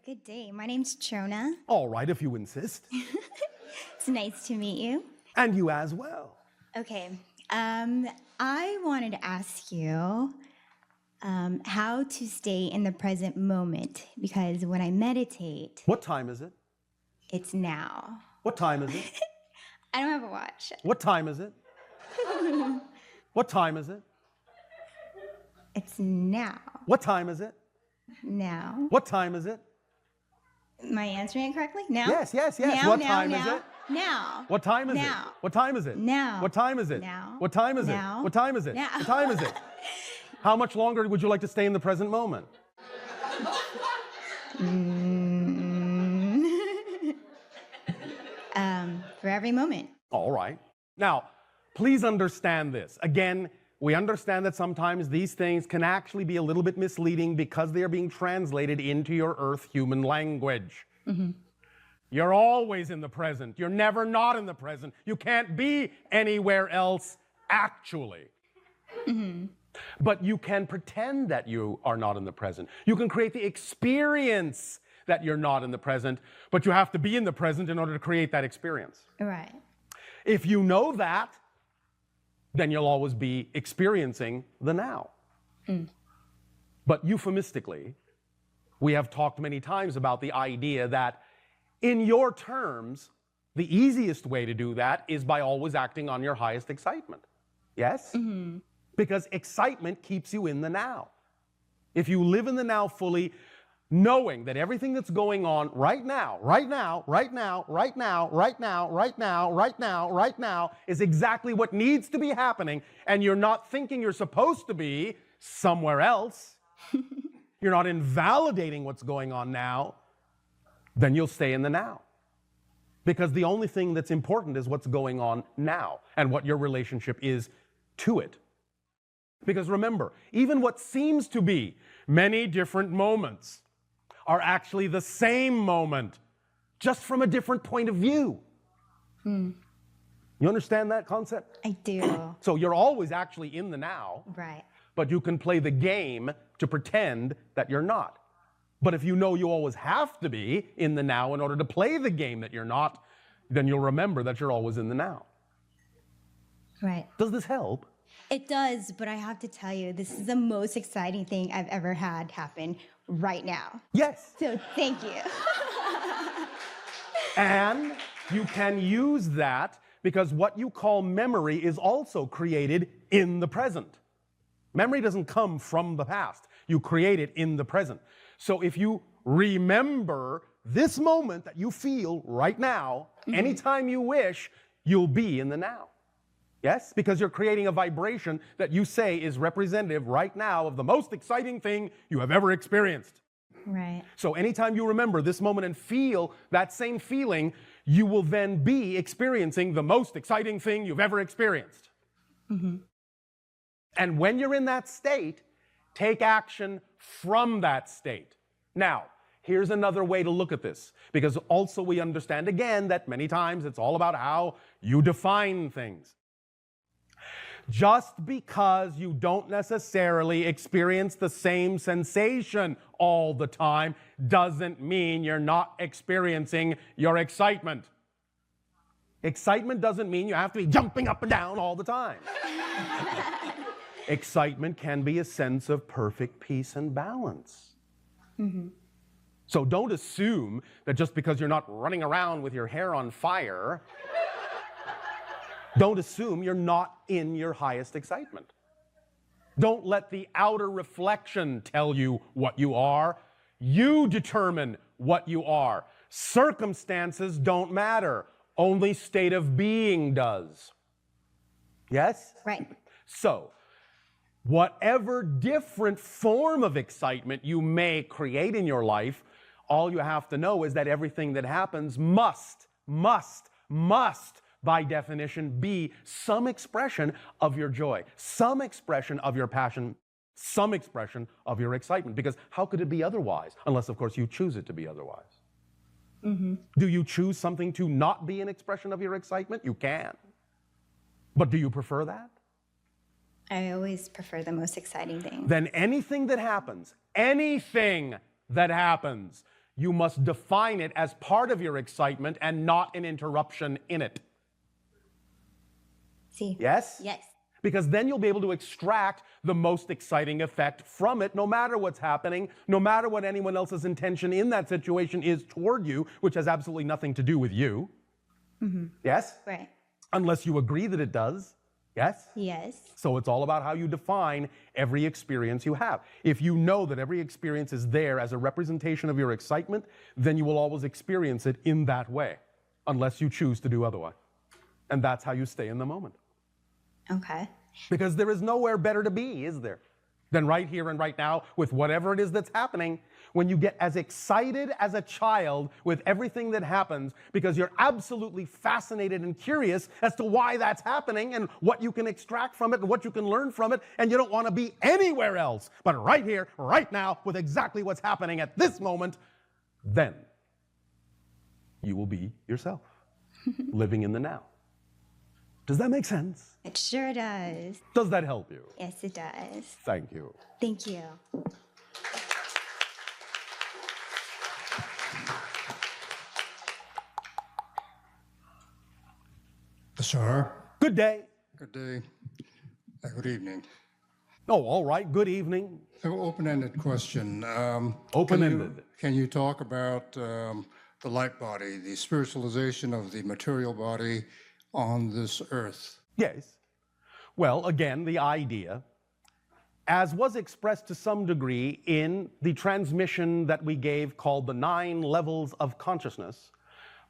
Good day. My name's Chona. All right, if you insist. It's nice to meet you. And you as well. Okay. I wanted to ask you how to stay in the present moment, because when I meditate, What time is it? it's now. What time is it? I don't have a watch. What time is it? What time is it? It's now. What time is it? Now. What time is it? Am I answering it correctly? Now? Yes. Now, What now, time now, is it? Now. What time is it? Now. What time is it? Now. What time is it? Now. What time is it? Now. What time is it? Now. What time is it? How much longer would you like to stay in the present moment? For every moment. All right. Now, please understand this. Again, we understand that sometimes these things can actually be a little bit misleading because they are being translated into your earth human language. Mm-hmm. You're always in the present. You're never not in the present. You can't be anywhere else actually. Mm-hmm. But you can pretend that you are not in the present. You can create the experience that you're not in the present, but you have to be in the present in order to create that experience. Right. If you know that, then you'll always be experiencing the now. But euphemistically, we have talked many times about the idea that in your terms, the easiest way to do that is by always acting on your highest excitement. Yes? Mm-hmm. Because excitement keeps you in the now. If you live in the now fully, knowing that everything that's going on right now is exactly what needs to be happening, and you're not thinking you're supposed to be somewhere else, you're not invalidating what's going on now, then you'll stay in the now. Because the only thing that's important is what's going on now and what your relationship is to it. Because remember, even what seems to be many different moments are actually the same moment, just from a different point of view. You understand that concept? I do. So you're always actually in the now, Right. but you can play the game to pretend that you're not. But if you know you always have to be in the now in order to play the game that you're not, then you'll remember that you're always in the now. Right. Does this help? It does, but I have to tell you, this is the most exciting thing I've ever had happen right now. Yes. So thank you. And you can use that because what you call memory is also created in the present. Memory doesn't come from the past. You create it in the present. So if you remember this moment that you feel right now, anytime you wish, you'll be in the now. Yes? Because you're creating a vibration that you say is representative right now of the most exciting thing you have ever experienced. Right. So anytime you remember this moment and feel that same feeling, you will then be experiencing the most exciting thing you've ever experienced. Mm-hmm. And when you're in that state, take action from that state. Now, here's another way to look at this, because also we understand again that many times it's all about how you define things. Just because you don't necessarily experience the same sensation all the time doesn't mean you're not experiencing your excitement. Excitement doesn't mean you have to be jumping up and down all the time. Excitement can be a sense of perfect peace and balance. Mm-hmm. So don't assume that just because you're not running around with your hair on fire, don't assume you're not in your highest excitement. Don't let the outer reflection tell you what you are. You determine what you are. Circumstances don't matter. Only state of being does. Yes? Right. So, whatever different form of excitement you may create in your life, all you have to know is that everything that happens must, by definition, be some expression of your joy, some expression of your passion, some expression of your excitement. Because how could it be otherwise? Unless, of course, you choose it to be otherwise. Mm-hmm. Do you choose something to not be an expression of your excitement? You can. But do you prefer that? I always prefer the most exciting thing. Then anything that happens, you must define it as part of your excitement and not an interruption in it. See? Yes? Yes. Because then you'll be able to extract the most exciting effect from it, no matter what's happening, no matter what anyone else's intention in that situation is toward you, which has absolutely nothing to do with you. Yes? Right. Unless you agree that it does. Yes? Yes. So it's all about how you define every experience you have. If you know that every experience is there as a representation of your excitement, then you will always experience it in that way, unless you choose to do otherwise. And that's how you stay in the moment. Okay. Because there is nowhere better to be, is there, than right here and right now with whatever it is that's happening, when you get as excited as a child with everything that happens because you're absolutely fascinated and curious as to why that's happening and what you can extract from it and what you can learn from it, and you don't want to be anywhere else but right here, right now, with exactly what's happening at this moment. Then you will be yourself, living in the now. Does that make sense? It sure does. Does that help you? Yes, it does. Thank you. Thank you. Bashar. Good day. Good day. Good evening. Oh, all right. Good evening. An open-ended question. Open-ended. Can you talk about the light body, the spiritualization of the material body on this earth? Yes. Well, again, the idea, as was expressed to some degree in the transmission that we gave called the 9 levels of consciousness,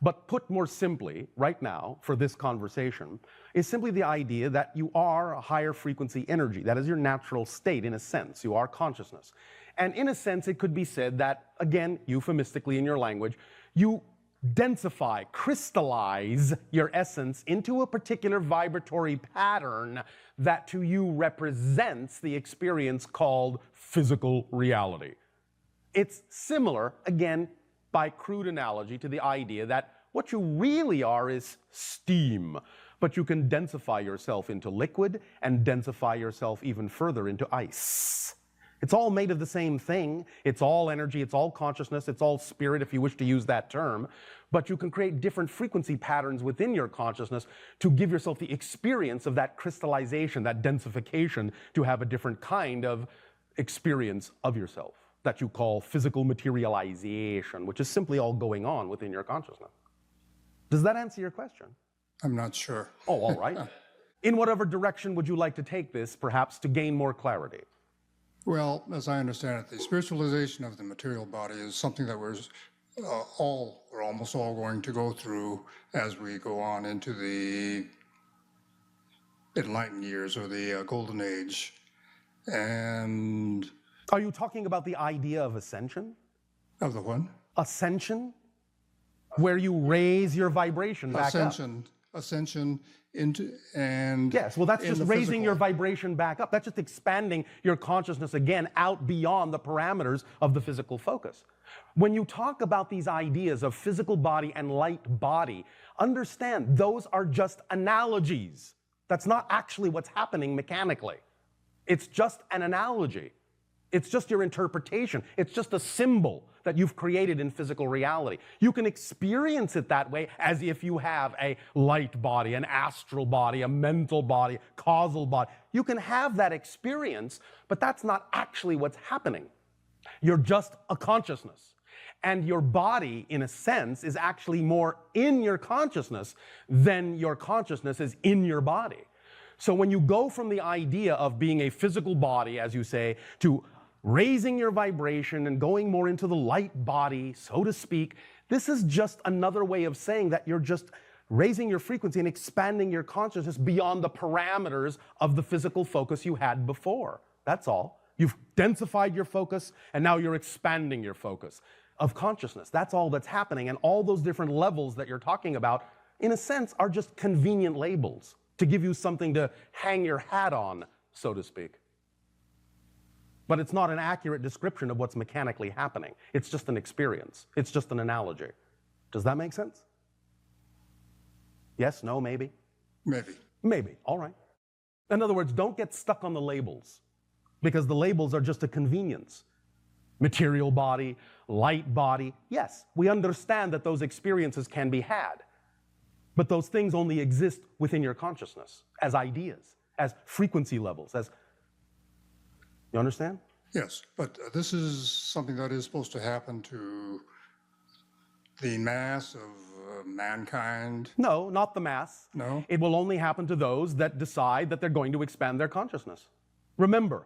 but put more simply right now for this conversation, is simply the idea that you are a higher frequency energy. That is your natural state in a sense. You are consciousness. And in a sense, it could be said that, again, euphemistically in your language, you densify, crystallize your essence into a particular vibratory pattern that to you represents the experience called physical reality. It's similar, again, by crude analogy, to the idea that what you really are is steam, but you can densify yourself into liquid and densify yourself even further into ice. It's all made of the same thing. It's all energy, it's all consciousness, it's all spirit, if you wish to use that term. But you can create different frequency patterns within your consciousness to give yourself the experience of that crystallization, that densification, to have a different kind of experience of yourself that you call physical materialization, which is simply all going on within your consciousness. Does that answer your question? I'm not sure. Oh, all right. In whatever direction would you like to take this, perhaps, to gain more clarity? Well, as I understand it, the spiritualization of the material body is something that we're all, or almost all, going to go through as we go on into the enlightened years or the golden age. And Are you talking about the idea of ascension? of the one? Ascension? Where you raise your vibration back up. Ascension into, and Yes, well, that's in just the raising physical. your vibration back up. That's just expanding your consciousness again out beyond the parameters of the physical focus. When you talk about these ideas of physical body and light body, understand those are just analogies. That's not actually what's happening mechanically. It's just an analogy. It's just your interpretation. It's just a symbol that you've created in physical reality. You can experience it that way as if you have a light body, an astral body, a mental body, causal body. You can have that experience, but that's not actually what's happening. You're just a consciousness. And your body, in a sense, is actually more in your consciousness than your consciousness is in your body. So when you go from the idea of being a physical body, as you say, to raising your vibration and going more into the light body, so to speak, this is just another way of saying that you're just raising your frequency and expanding your consciousness beyond the parameters of the physical focus you had before. That's all. You've densified your focus, and now you're expanding your focus of consciousness. That's all that's happening, and all those different levels that you're talking about, in a sense, are just convenient labels to give you something to hang your hat on, so to speak. But it's not an accurate description of what's mechanically happening. It's just an experience. It's just an analogy. Does that make sense? Yes, no, maybe? Maybe. Maybe, all right. In other words, don't get stuck on the labels, because the labels are just a convenience. Material body, light body. Yes, we understand that those experiences can be had. But those things only exist within your consciousness as ideas, as frequency levels, as... You understand? Yes, but this is something that is supposed to happen to the mass of mankind. No, not the mass. No? It will only happen to those that decide that they're going to expand their consciousness. Remember,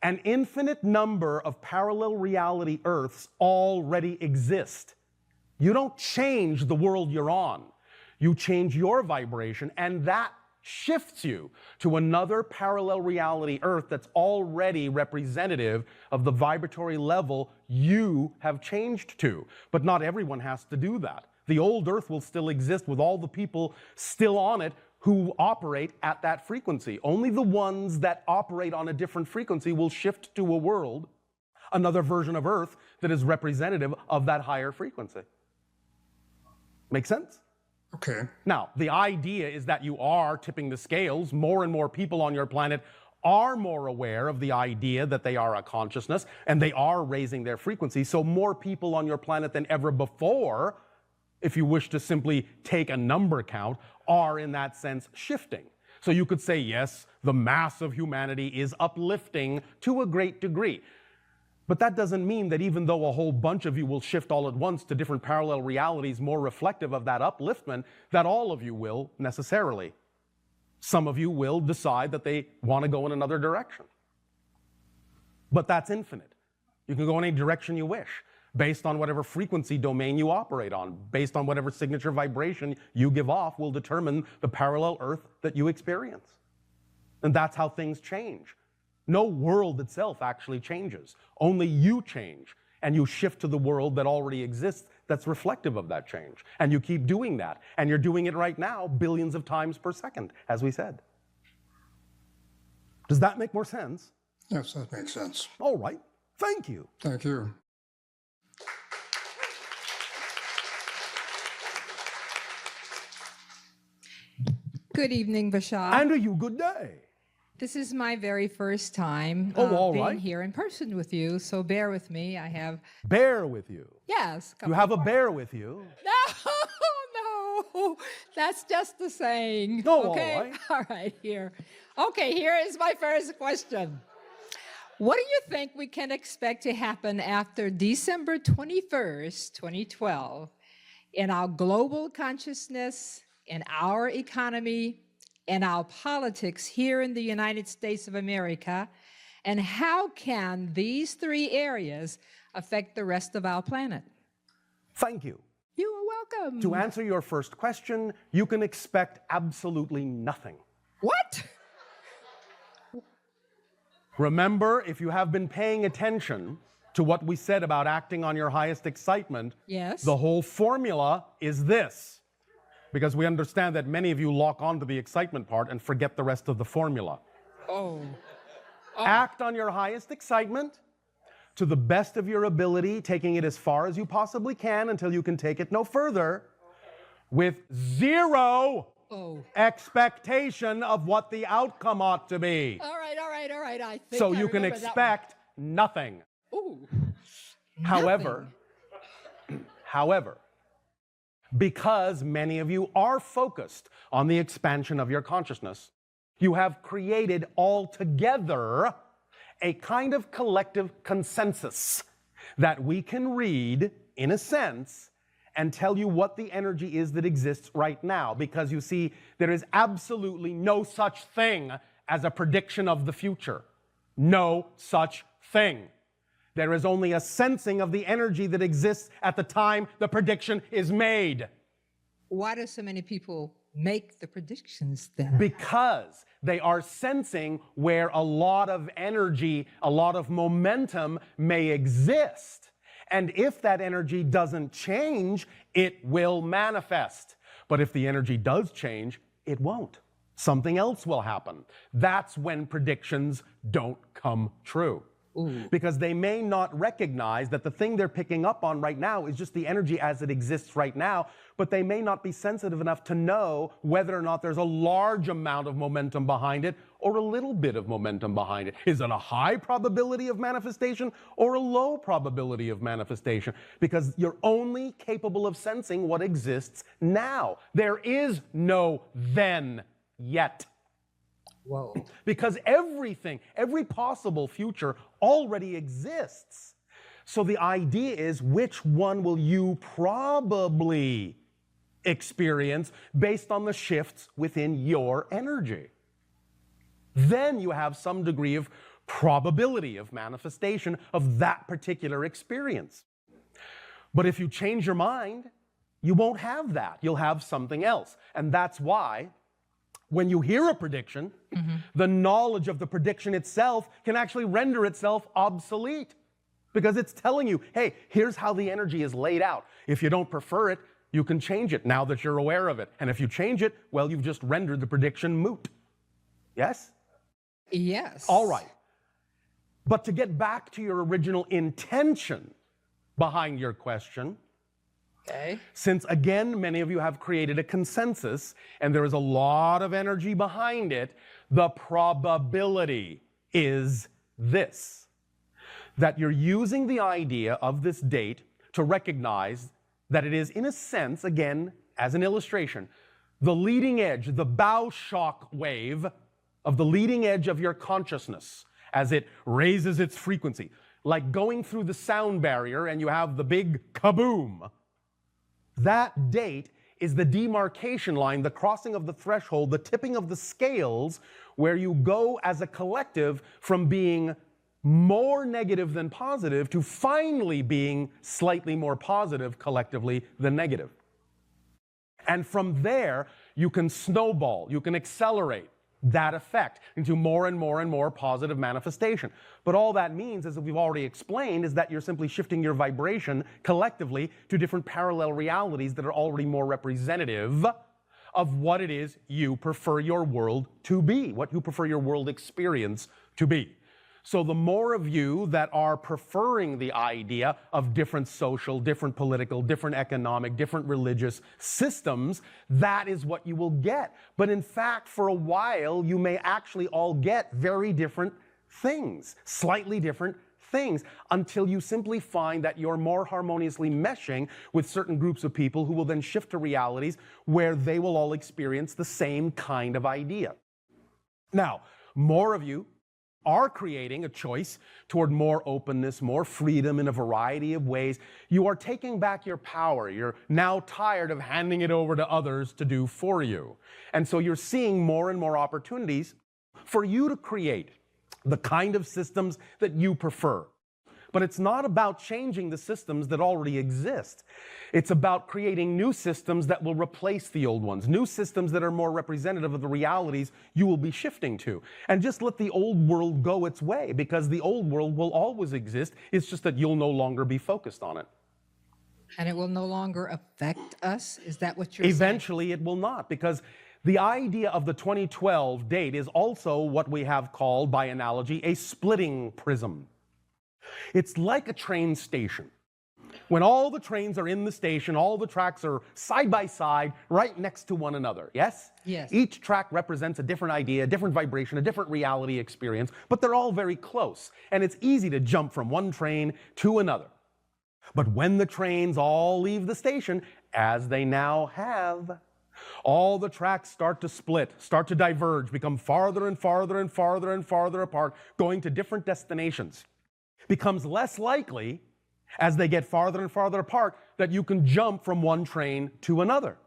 an infinite number of parallel reality Earths already exist. You don't change the world you're on. You change your vibration, and that shifts you to another parallel reality Earth that's already representative of the vibratory level you have changed to. But not everyone has to do that. The old Earth will still exist with all the people still on it who operate at that frequency. Only the ones that operate on a different frequency will shift to a world, another version of Earth that is representative of that higher frequency. Make sense? Okay. Now, the idea is that you are tipping the scales. More and more people on your planet are more aware of the idea that they are a consciousness, and they are raising their frequency. So more people on your planet than ever before, if you wish to simply take a number count, are in that sense shifting. So you could say, yes, the mass of humanity is uplifting to a great degree. But that doesn't mean that even though a whole bunch of you will shift all at once to different parallel realities more reflective of that upliftment, that all of you will necessarily. Some of you will decide that they want to go in another direction. But that's infinite. You can go in any direction you wish, based on whatever frequency domain you operate on, based on whatever signature vibration you give off will determine the parallel Earth that you experience. And that's how things change. No world itself actually changes. Only you change, and you shift to the world that already exists that's reflective of that change. And you keep doing that, and you're doing it right now billions of times per second, as we said. Does that make more sense? Yes, that makes sense. All right. Thank you. Thank you. Good evening, Bashar. And to you, good day. This is my very first time all being right. here in person with you, so bear with me. I have, Bear with you. yes. You have a bear with you. No, that's just the saying. No, okay? all right. All right, here. Okay, here is my first question. What do you think we can expect to happen after December 21st, 2012, in our global consciousness, in our economy, in our politics here in the United States of America, and how can these three areas affect the rest of our planet? Thank you. You are welcome. To answer your first question, you can expect absolutely nothing. What? Remember, if you have been paying attention to what we said about acting on your highest excitement, Yes. the whole formula is this. Because we understand that many of you lock onto the excitement part and forget the rest of the formula. Oh. Act on your highest excitement to the best of your ability, taking it as far as you possibly can until you can take it no further, with zero expectation of what the outcome ought to be. All right. I think So I you can remember that expect nothing. one. Ooh. However, because many of you are focused on the expansion of your consciousness, you have created altogether a kind of collective consensus that we can read, in a sense, and tell you what the energy is that exists right now. Because you see, there is absolutely no such thing as a prediction of the future. No such thing. There is only a sensing of the energy that exists at the time the prediction is made. Why do so many people make the predictions then? Because they are sensing where a lot of energy, a lot of momentum may exist. And if that energy doesn't change, it will manifest. But if the energy does change, it won't. Something else will happen. That's when predictions don't come true. Ooh. Because they may not recognize that the thing they're picking up on right now is just the energy as it exists right now, but they may not be sensitive enough to know whether or not there's a large amount of momentum behind it or a little bit of momentum behind it. Is it a high probability of manifestation or a low probability of manifestation? Because you're only capable of sensing what exists now. There is no then yet. Whoa. Because everything, every possible future already exists. So the idea is, which one will you probably experience based on the shifts within your energy? Then you have some degree of probability of manifestation of that particular experience. But if you change your mind, you won't have that. You'll have something else. And that's why when you hear a prediction, the knowledge of the prediction itself can actually render itself obsolete, because it's telling you, hey, here's how the energy is laid out. If you don't prefer it, you can change it now that you're aware of it. And if you change it, well, you've just rendered the prediction moot. Yes? Yes. All right. But to get back to your original intention behind your question, Okay. since again, many of you have created a consensus and there is a lot of energy behind it, the probability is this: that you're using the idea of this date to recognize that it is, in a sense, again, as an illustration, the leading edge, the bow shock wave of the leading edge of your consciousness as it raises its frequency. Like going through the sound barrier and you have the big kaboom. That date is the demarcation line, the crossing of the threshold, the tipping of the scales, where you go as a collective from being more negative than positive to finally being slightly more positive collectively than negative. And from there, you can snowball, you can accelerate that effect into more and more and more positive manifestation. But all that means, as we've already explained, is that you're simply shifting your vibration collectively to different parallel realities that are already more representative of what it is you prefer your world to be, what you prefer your world experience to be. So the more of you that are preferring the idea of different social, different political, different economic, different religious systems, that is what you will get. But in fact, for a while, you may actually all get very different things, slightly different things, until you simply find that you're more harmoniously meshing with certain groups of people who will then shift to realities where they will all experience the same kind of idea. Now, more of you are creating a choice toward more openness, more freedom in a variety of ways. You are taking back your power. You're now tired of handing it over to others to do for you. And so you're seeing more and more opportunities for you to create the kind of systems that you prefer. But it's not about changing the systems that already exist. It's about creating new systems that will replace the old ones, new systems that are more representative of the realities you will be shifting to. And just let the old world go its way, because the old world will always exist. It's just that you'll no longer be focused on it. And it will no longer affect us? Is that what you're saying? Eventually, it will not, because the idea of the 2012 date is also what we have called, by analogy, a splitting prism. It's like a train station. When all the trains are in the station, all the tracks are side by side, right next to one another, yes? Yes. Each track represents a different idea, a different vibration, a different reality experience, but they're all very close, and it's easy to jump from one train to another. But when the trains all leave the station, as they now have, all the tracks start to split, start to diverge, become farther and farther and farther and farther apart, going to different destinations. Becomes less likely, as they get farther and farther apart, that you can jump from one train to another.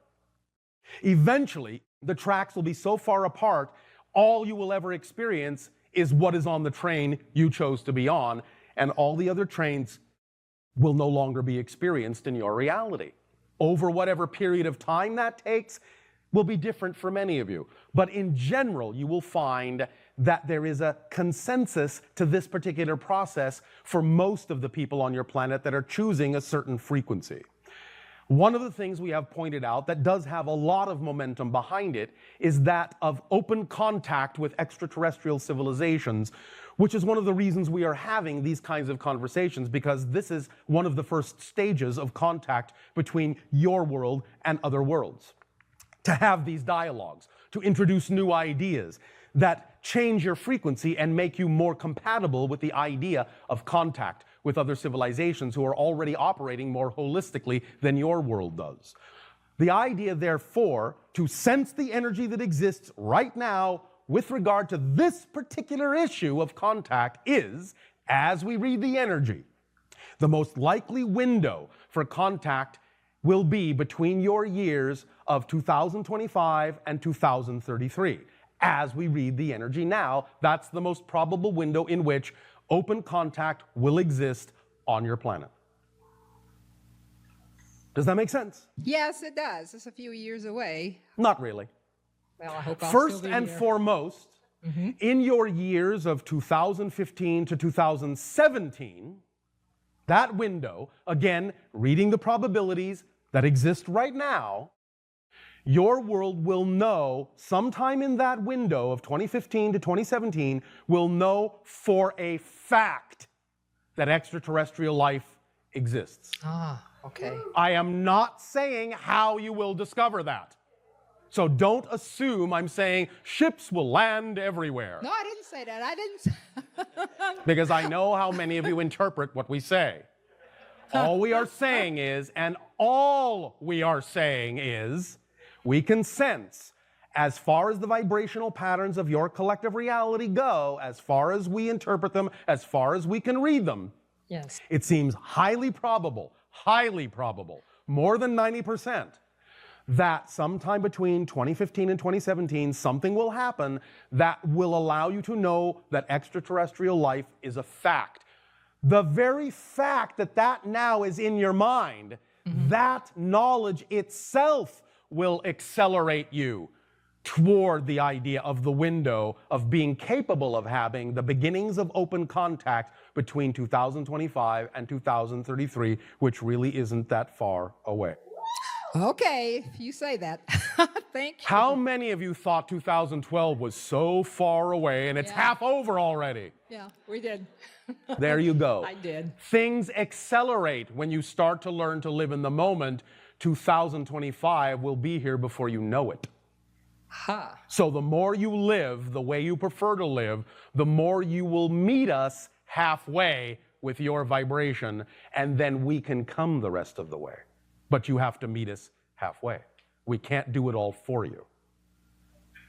Eventually, the tracks will be so far apart, all you will ever experience is what is on the train you chose to be on, and all the other trains will no longer be experienced in your reality. Over whatever period of time that takes will be different for many of you. But in general, you will find that there is a consensus to this particular process for most of the people on your planet that are choosing a certain frequency. One of the things we have pointed out that does have a lot of momentum behind it is that of open contact with extraterrestrial civilizations, which is one of the reasons we are having these kinds of conversations, because this is one of the first stages of contact between your world and other worlds. To have these dialogues, to introduce new ideas that change your frequency and make you more compatible with the idea of contact with other civilizations who are already operating more holistically than your world does. The idea, therefore, to sense the energy that exists right now with regard to this particular issue of contact is, as we read the energy, the most likely window for contact will be between your years of 2025 and 2033. As we read the energy now, that's the most probable window in which open contact will exist on your planet. Does that make sense? Yes, it does. It's a few years away. Not really. Well, I hope I'll First still be and here. foremost, in your years of 2015 to 2017, that window, again, reading the probabilities that exist right now, your world will know sometime in that window of 2015 to 2017, will know for a fact that extraterrestrial life exists. Ah, okay. I am not saying how you will discover that. So don't assume I'm saying ships will land everywhere. No, I didn't say that. I didn't. Because I know how many of you interpret what we say. All we are saying is, and all we are saying is, we can sense, as far as the vibrational patterns of your collective reality go, as far as we interpret them, as far as we can read them, Yes. it seems highly probable, more than 90%, that sometime between 2015 and 2017, something will happen that will allow you to know that extraterrestrial life is a fact. The very fact that that now is in your mind, that knowledge itself will accelerate you toward the idea of the window of being capable of having the beginnings of open contact between 2025 and 2033, which really isn't that far away. Okay, if you say that. Thank you. How many of you thought 2012 was so far away and it's half over already? Yeah, we did. There you go. I did. Things accelerate when you start to learn to live in the moment. 2025 will be here before you know it. Ha. So the more you live the way you prefer to live, the more you will meet us halfway with your vibration, and then we can come the rest of the way. But you have to meet us halfway. We can't do it all for you.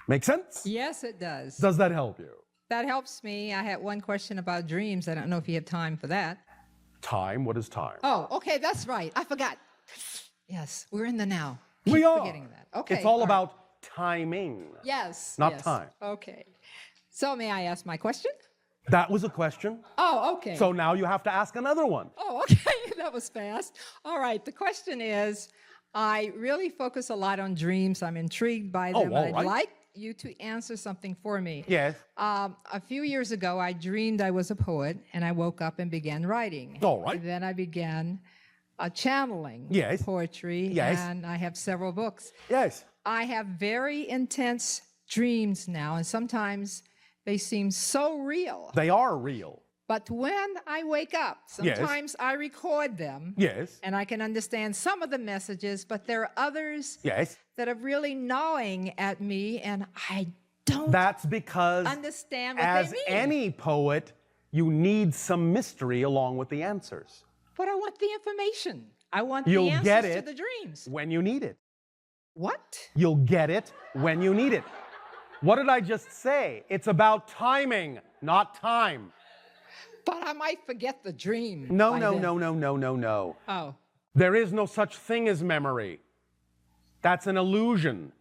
Make sense? Yes, it does. Does that help you? That helps me. I had one question about dreams. I don't know if you have time for that. Time? What is time? Oh, okay, that's right. I forgot. Yes, we're in the now. We Keep are. forgetting that. Okay. It's all right. about timing. Yes. not yes. time. Okay. So may I ask my question? That was a question. Oh, okay. So now you have to ask another one. Oh, okay. That was fast. All right. The question is, I really focus a lot on dreams. I'm intrigued by them. all I'd right. like you to answer something for me. Yes. A few years ago, I dreamed I was a poet, and I woke up and began writing. All right. Then I began channeling Yes. poetry, Yes. and I have several books. Yes. I have very intense dreams now, and sometimes they seem so real. They are real. But when I wake up, Yes. sometimes I record them. Yes. And I can understand some of the messages, but there are others Yes. that are really gnawing at me, and I don't That's because, understand what as they mean. any poet, you need some mystery along with the answers. But I want the information. I want You'll the answers get to it the dreams. when you need it. What? You'll get it when you need it. What did I just say? It's about timing, not time. But I might forget the dream. No, by no, then. no, no, no, no, no. Oh. There is no such thing as memory. That's an illusion.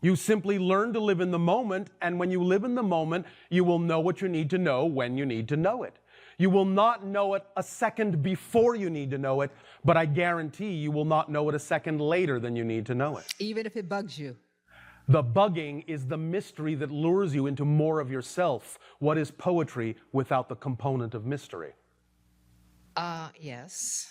You simply learn to live in the moment, and when you live in the moment, you will know what you need to know when you need to know it. You will not know it a second before you need to know it, but I guarantee you will not know it a second later than you need to know it. Even if it bugs you. The bugging is the mystery that lures you into more of yourself. What is poetry without the component of mystery? Yes.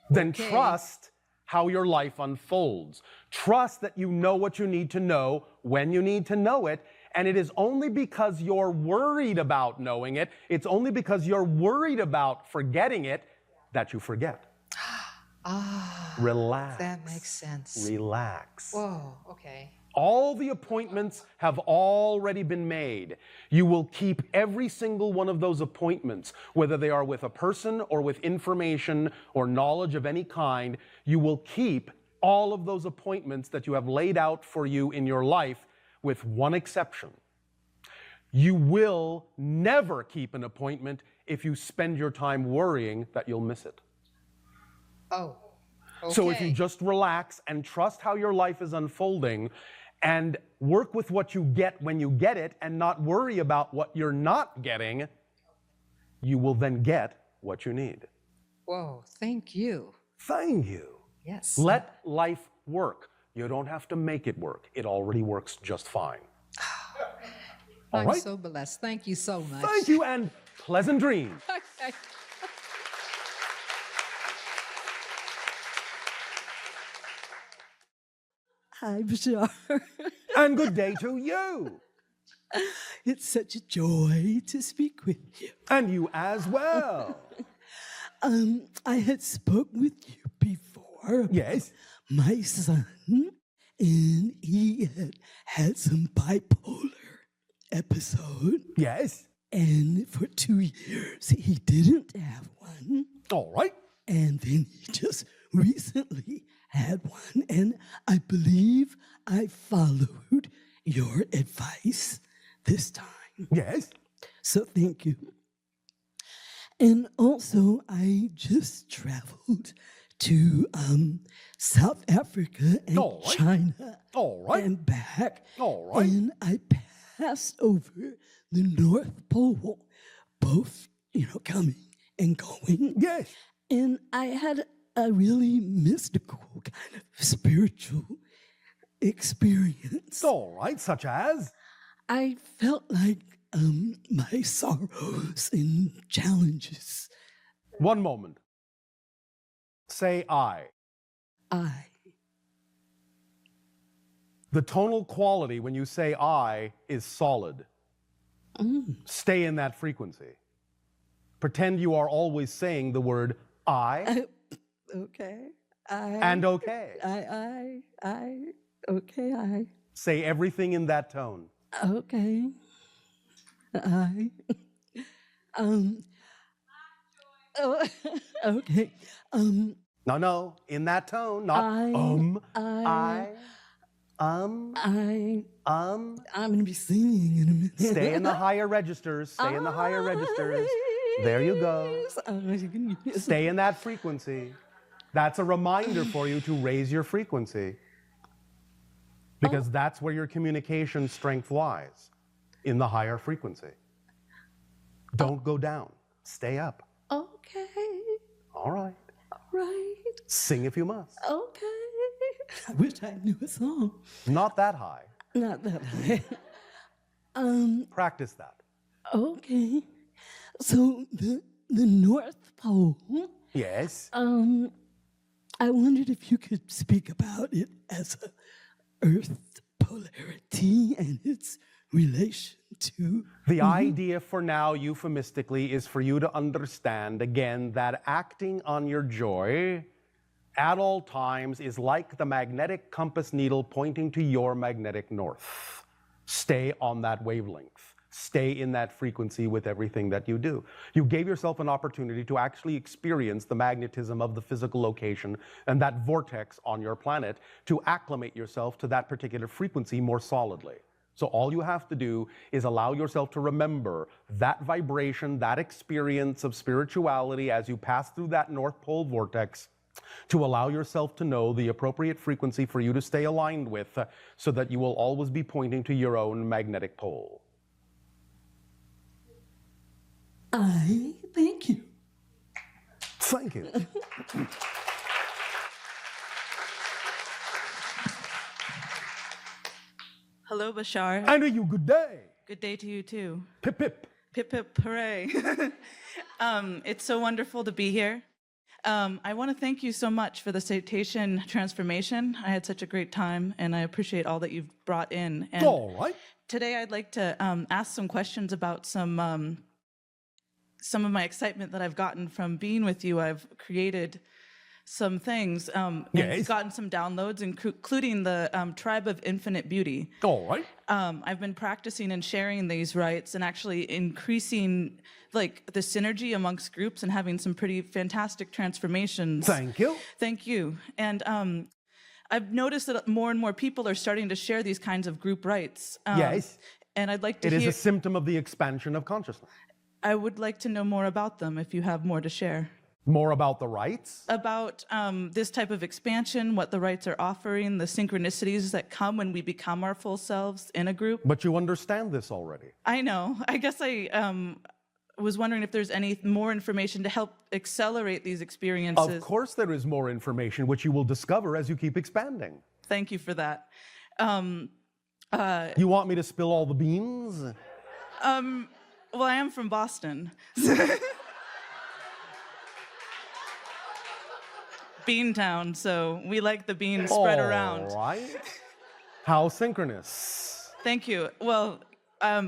Then Okay. trust how your life unfolds. Trust that you know what you need to know when you need to know it, and it is only because you're worried about knowing it, it's only because you're worried about forgetting it that you forget. Relax. That makes sense. Relax. Whoa, okay. All the appointments have already been made. You will keep every single one of those appointments, whether they are with a person or with information or knowledge of any kind. You will keep all of those appointments that you have laid out for you in your life, with one exception. You will never keep an appointment if you spend your time worrying that you'll miss it. Oh, okay. So if you just relax and trust how your life is unfolding and work with what you get when you get it and not worry about what you're not getting, you will then get what you need. Whoa, thank you. Thank you. Yes. Let life work. You don't have to make it work. It already works just fine. All I'm right? so blessed. Thank you so much. Thank you, and pleasant dreams. Okay. Hi, Bashar. And good day to you. It's such a joy to speak with you. And you as well. I had spoken with you before about Yes. my son, and he had some bipolar episode, Yes. and for 2 years he didn't have one, All right. and then he just recently had one, and I believe I followed your advice this time. Yes. So thank you. And also, I just traveled to South Africa and All right. China All right. and back. All right. And I passed over the North Pole, both, coming and going. Yes. And I had a really mystical kind of spiritual experience. All right. Such as? I felt like my sorrows and challenges, One moment. Say I. I, The tonal quality when you say I is solid. Stay in that frequency. Pretend you are always saying the word I okay, and okay. okay, Say everything in that tone. okay, oh, okay, No, in that tone, not I'm gonna be singing in a minute. Stay in the higher registers. Stay in the higher registers. There you go. Stay in that frequency. That's a reminder for you to raise your frequency. Because that's where your communication strength lies, in the higher frequency. Don't go down. Stay up. Okay, All right. right, Sing if you must. okay. I wish I knew a song. Not that high. Not that high. Practice that. Okay. So the North Pole, Yes. I wondered if you could speak about it as a Earth polarity and its relation to The idea for now, euphemistically, is for you to understand, again, that acting on your joy at all times is like the magnetic compass needle pointing to your magnetic north. Stay on that wavelength. Stay in that frequency with everything that you do. You gave yourself an opportunity to actually experience the magnetism of the physical location and that vortex on your planet to acclimate yourself to that particular frequency more solidly. So all you have to do is allow yourself to remember that vibration, that experience of spirituality as you pass through that North Pole vortex, to allow yourself to know the appropriate frequency for you to stay aligned with so that you will always be pointing to your own magnetic pole. I thank you. Thank you. Hello, Bashar. And to you, good day. Good day to you too. Pip, pip. Pip, pip, hooray. It's so wonderful to be here. I want to thank you so much for the citation transformation. I had such a great time, and I appreciate all that you've brought in. And All right. today I'd like to ask some questions about some of my excitement that I've gotten from being with you. I've created some things, and Yes. gotten some downloads, including the Tribe of Infinite Beauty. All right. I've been practicing and sharing these rights and actually increasing like the synergy amongst groups and having some pretty fantastic transformations. Thank you. Thank you. And I've noticed that more and more people are starting to share these kinds of group rights. Yes. And I'd like to It is hear, a symptom of the expansion of consciousness. I would like to know more about them if you have more to share. More about the rights? About this type of expansion, what the rights are offering, the synchronicities that come when we become our full selves in a group. But you understand this already. I know. I guess I was wondering if there's any more information to help accelerate these experiences. Of course there is more information which you will discover as you keep expanding. Thank you for that. You want me to spill all the beans? Well, I am from Boston. Beantown, so we like the beans spread around. All right. How synchronous. Thank you. Well,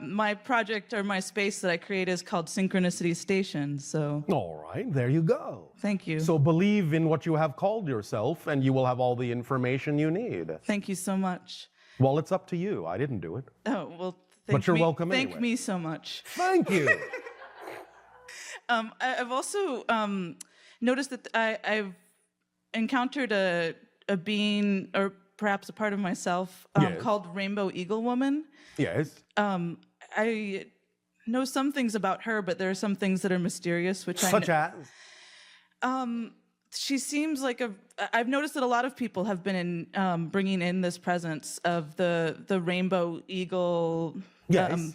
my project or my space that I create is called Synchronicity Station, so All right, there you go. thank you. So believe in what you have called yourself, and you will have all the information you need. Thank you so much. Well, it's up to you. I didn't do it. Oh, well, But you're welcome Thank anyway. me so much. Thank you. I've also noticed that I've encountered a being, or perhaps a part of myself, Yes. called Rainbow Eagle Woman. Yes. I know some things about her, but there are some things that are mysterious, which Such as? she seems like I've noticed that a lot of people have been bringing in this presence of the rainbow eagle. Yes. and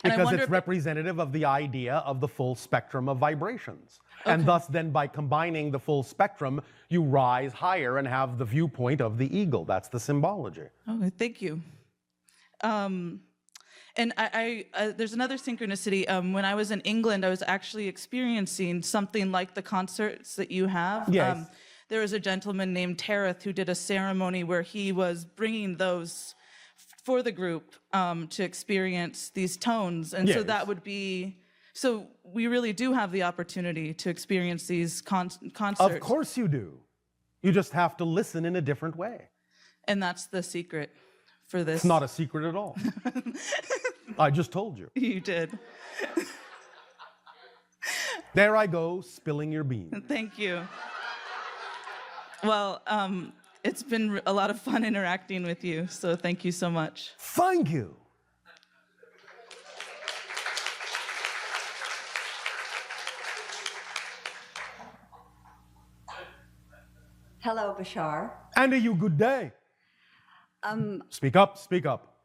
I Because wonder it's if- representative of the idea of the full spectrum of vibrations. And thus, then, by combining the full spectrum, you rise higher and have the viewpoint of the eagle. That's the symbology. Oh, thank you. And there's another synchronicity. When I was in England, I was actually experiencing something like the concerts that you have. Yes. There was a gentleman named Tareth who did a ceremony where he was bringing those for the group to experience these tones. And so Yes. that would be, so we really do have the opportunity to experience these concerts. Of course you do. You just have to listen in a different way. And that's the secret for this. It's not a secret at all. I just told you. You did. There I go, spilling your beans. Thank you. Well, it's been a lot of fun interacting with you, so thank you so much. Thank you. Hello, Bashar. And a you good day. Speak up, speak up.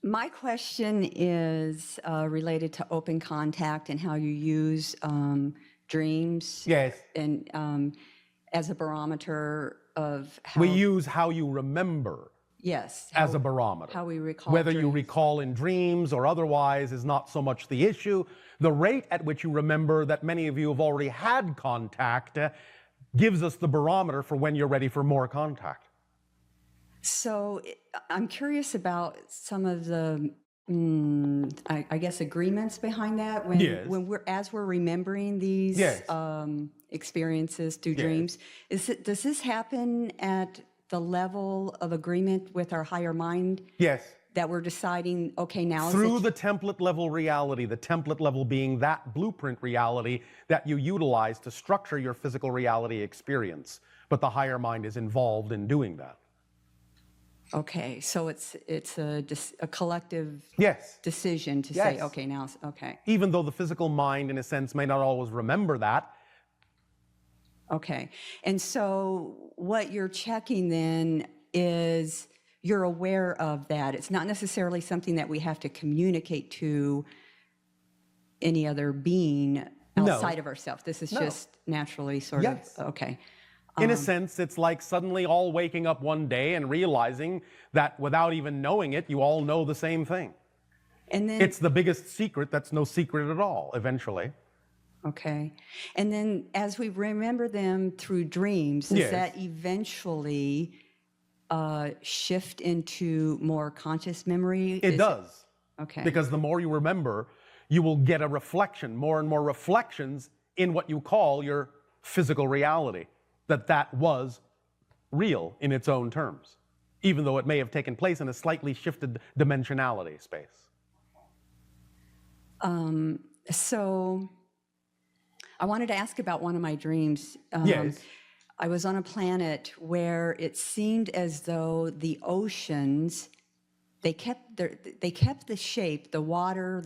My question is related to open contact and how you use dreams Yes. and as a barometer of how. We use how you remember yes as how- a barometer. How we recall. Whether you dreams. recall in dreams or otherwise is not so much the issue. The rate at which you remember that many of you have already had contact gives us the barometer for when you're ready for more contact. So I'm curious about some of the, I guess, agreements behind that. When Yes. when we're remembering these Yes. experiences through dreams, does this happen at the level of agreement with our higher mind Yes. that we're deciding? Okay, now Through is the template level reality, the template level being that blueprint reality that you utilize to structure your physical reality experience. But the higher mind is involved in doing that. okay. So it's a collective Yes. decision to say, Yes. okay, now okay. Even though the physical mind, in a sense, may not always remember that. Okay. And so what you're checking then is you're aware of that. It's not necessarily something that we have to communicate to any other being No. outside of ourselves. This is No. just naturally sort Yes. of, okay. In a sense, it's like suddenly all waking up one day and realizing that without even knowing it, you all know the same thing. And then, It's the biggest secret that's no secret at all, eventually. Okay. And then as we remember them through dreams, does Yes. that eventually shift into more conscious memory? It does. Okay. Because the more you remember, you will get a reflection, more and more reflections in what you call your physical reality, that was real in its own terms, even though it may have taken place in a slightly shifted dimensionality space. So I wanted to ask about one of my dreams. Yes. I was on a planet where it seemed as though the oceans, they kept the shape, the water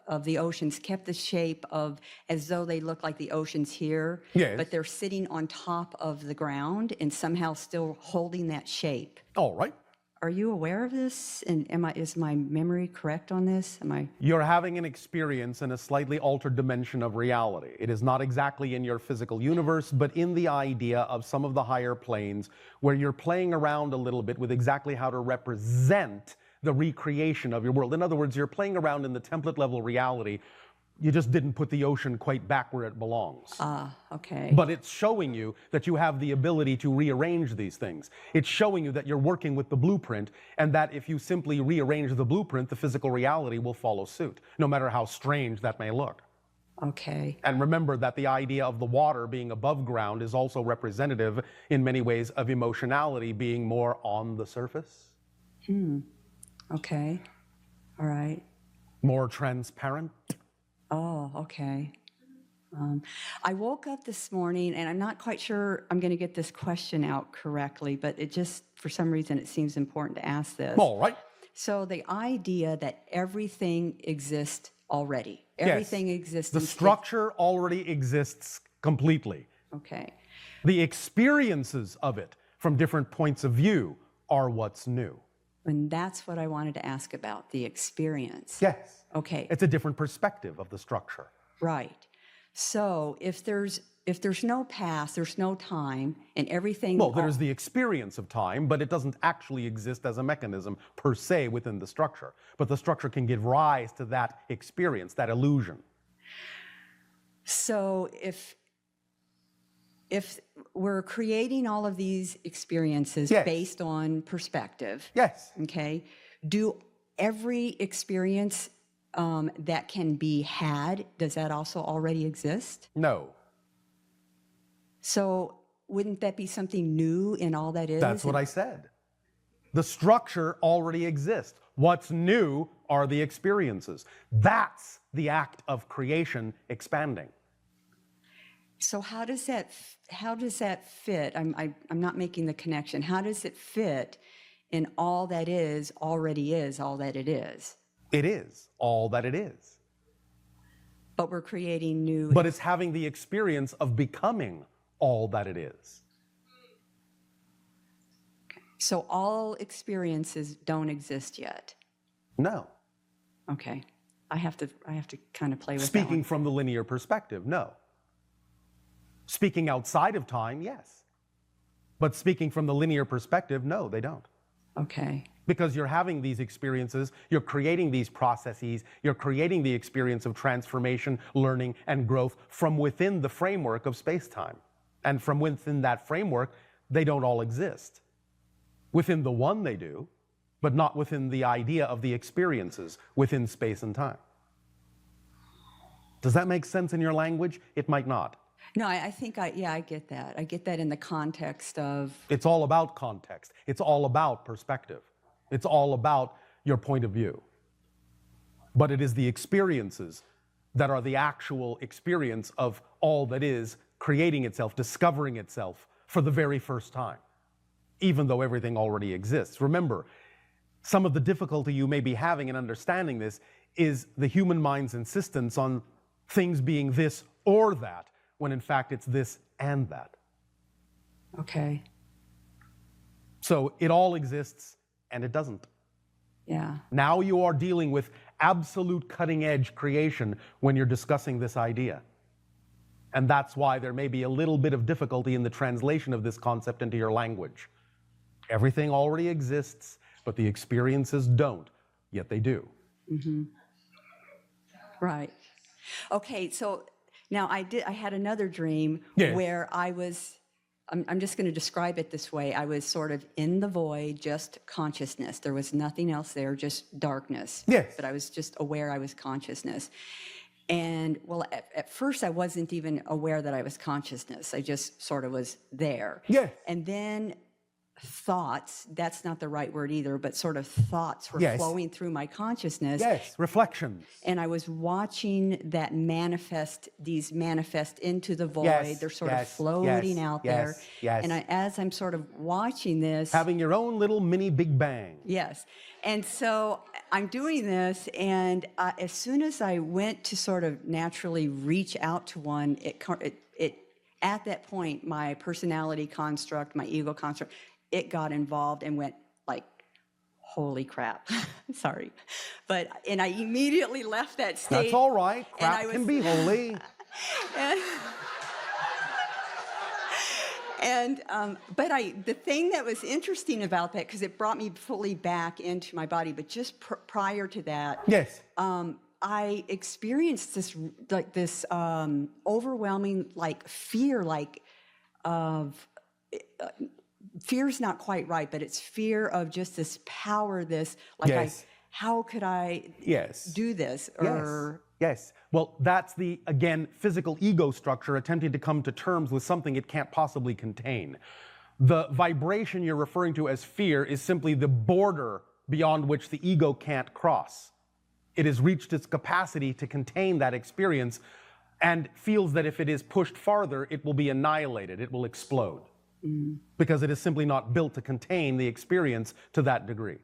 of the oceans kept the shape of as though they look like the oceans here, Yes. but they're sitting on top of the ground and somehow still holding that shape. All right. Are you aware of this? And is my memory correct on this? You're having an experience in a slightly altered dimension of reality. It is not exactly in your physical universe, but in the idea of some of the higher planes where you're playing around a little bit with exactly how to represent the recreation of your world. In other words, you're playing around in the template level reality. You just didn't put the ocean quite back where it belongs. Okay. But it's showing you that you have the ability to rearrange these things. It's showing you that you're working with the blueprint, and that if you simply rearrange the blueprint, the physical reality will follow suit, no matter how strange that may look. Okay. And remember that the idea of the water being above ground is also representative in many ways of emotionality being more on the surface. Okay. All right. More transparent. Oh, okay. I woke up this morning, and I'm not quite sure I'm going to get this question out correctly, but it just, for some reason, it seems important to ask this. All right. So the idea that everything exists already. Yes. Everything exists. The structure already exists completely. Okay. The experiences of it from different points of view are what's new. And that's what I wanted to ask about, the experience. Yes. Okay. It's a different perspective of the structure. Right. So if there's no past, there's no time, and everything. Well, there's the experience of time, but it doesn't actually exist as a mechanism per se within the structure. But the structure can give rise to that experience, that illusion. So if we're creating all of these experiences Yes. based on perspective, Yes. okay, do every experience that can be had, does that also already exist? No. So wouldn't that be something new in all that is? That's what I said. The structure already exists. What's new are the experiences. That's the act of creation expanding. So how does that fit? I'm not making the connection. How does it fit in all that is already is all that it is? It is all that it is. But we're creating new. But it's having the experience of becoming all that it is. So all experiences don't exist yet. No. Okay. I have to kind of play with that Speaking one. from the linear perspective, no. Speaking outside of time, yes. But speaking from the linear perspective, no, they don't. Okay. Because you're having these experiences, you're creating these processes, you're creating the experience of transformation, learning, and growth from within the framework of space-time. And from within that framework, they don't all exist. Within the one they do, but not within the idea of the experiences within space and time. Does that make sense in your language? It might not. No, I think I get that. I get that in the context of. It's all about context. It's all about perspective. It's all about your point of view. But it is the experiences that are the actual experience of all that is creating itself, discovering itself for the very first time, even though everything already exists. Remember, some of the difficulty you may be having in understanding this is the human mind's insistence on things being this or that, when in fact it's this and that. Okay. So it all exists and it doesn't. Yeah. Now you are dealing with absolute cutting edge creation when you're discussing this idea. And that's why there may be a little bit of difficulty in the translation of this concept into your language. Everything already exists, but the experiences don't, yet they do. Right. Okay, so Now, I had another dream Yes. where I was, I'm just going to describe it this way. I was sort of in the void, just consciousness. There was nothing else there, just darkness. Yes. But I was just aware I was consciousness. And well, at first I wasn't even aware that I was consciousness. I just sort of was there. Yes. And then thoughts, that's not the right word either, but sort of thoughts were Yes. flowing through my consciousness. Yes, reflections. And I was watching that manifest into the void. Yes, They're sort yes, of floating yes, out yes, there. yes. And as I'm sort of watching this, Having your own little mini Big Bang. yes. And so I'm doing this, and as soon as I went to sort of naturally reach out to one, it at that point, my personality construct, my ego construct, it got involved and went like, holy crap. Sorry. And I immediately left that state. That's all right. And Crap can be holy. But the thing that was interesting about that, because it brought me fully back into my body, but just prior to that, Yes. I experienced this overwhelming fear, fear's not quite right, but it's fear of just this power, Yes. how could I Yes. do this? Yes. Well, that's the, again, physical ego structure attempting to come to terms with something it can't possibly contain. The vibration you're referring to as fear is simply the border beyond which the ego can't cross. It has reached its capacity to contain that experience and feels that if it is pushed farther, it will be annihilated, it will explode. Because it is simply not built to contain the experience to that degree.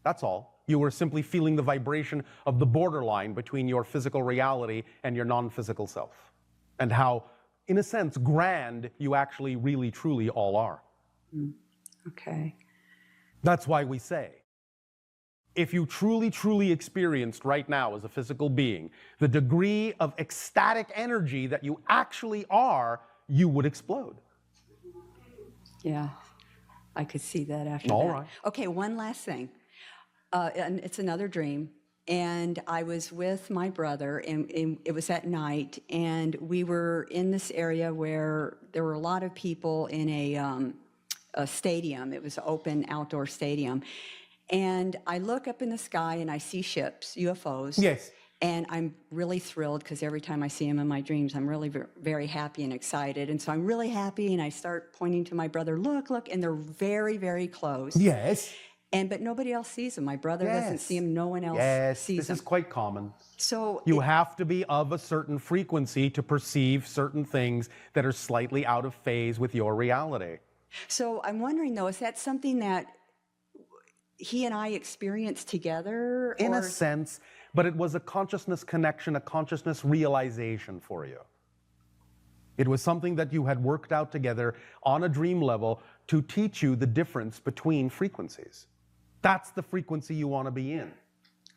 That's all. You were simply feeling the vibration of the borderline between your physical reality and your non-physical self. And how, in a sense, grand you actually really truly all are. Okay. That's why we say, if you truly experienced right now as a physical being the degree of ecstatic energy that you actually are, you would explode. Yeah, I could see that after All that. right. Okay, one last thing. And it's another dream. And I was with my brother, and it was at night, and we were in this area where there were a lot of people in a stadium. It was an open outdoor stadium. And I look up in the sky, and I see ships, UFOs. Yes. And I'm really thrilled because every time I see him in my dreams, I'm really very happy and excited. And so I'm really happy, and I start pointing to my brother, look, and they're very, very close. Yes. But nobody else sees them. My brother doesn't see them. No one else sees This them. is quite common. So You have to be of a certain frequency to perceive certain things that are slightly out of phase with your reality. So I'm wondering, though, is that something that he and I experienced together? In a sense, but it was a consciousness connection, a consciousness realization for you. It was something that you had worked out together on a dream level to teach you the difference between frequencies. That's the frequency you want to be in.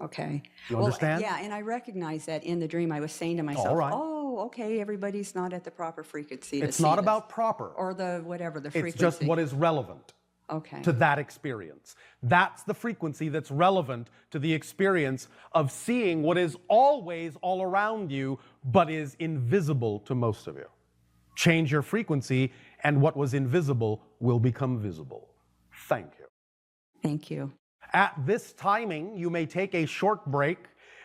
Okay. You understand? Yeah, and I recognize that in the dream. I was saying to myself, All right. oh, okay, everybody's not at the proper frequency to It's see not this. about proper. Or the frequency. It's just what is relevant Okay. to that experience. That's the frequency that's relevant to the experience of seeing what is always all around you, but is invisible to most of you. Change your frequency, and what was invisible will become visible. Thank you. Thank you. At this timing, you may take a short break.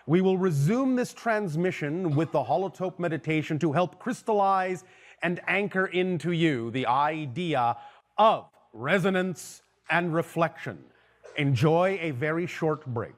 We will resume this transmission with the holotope meditation to help crystallize and anchor into you the idea of resonance and reflection. Enjoy a very short break.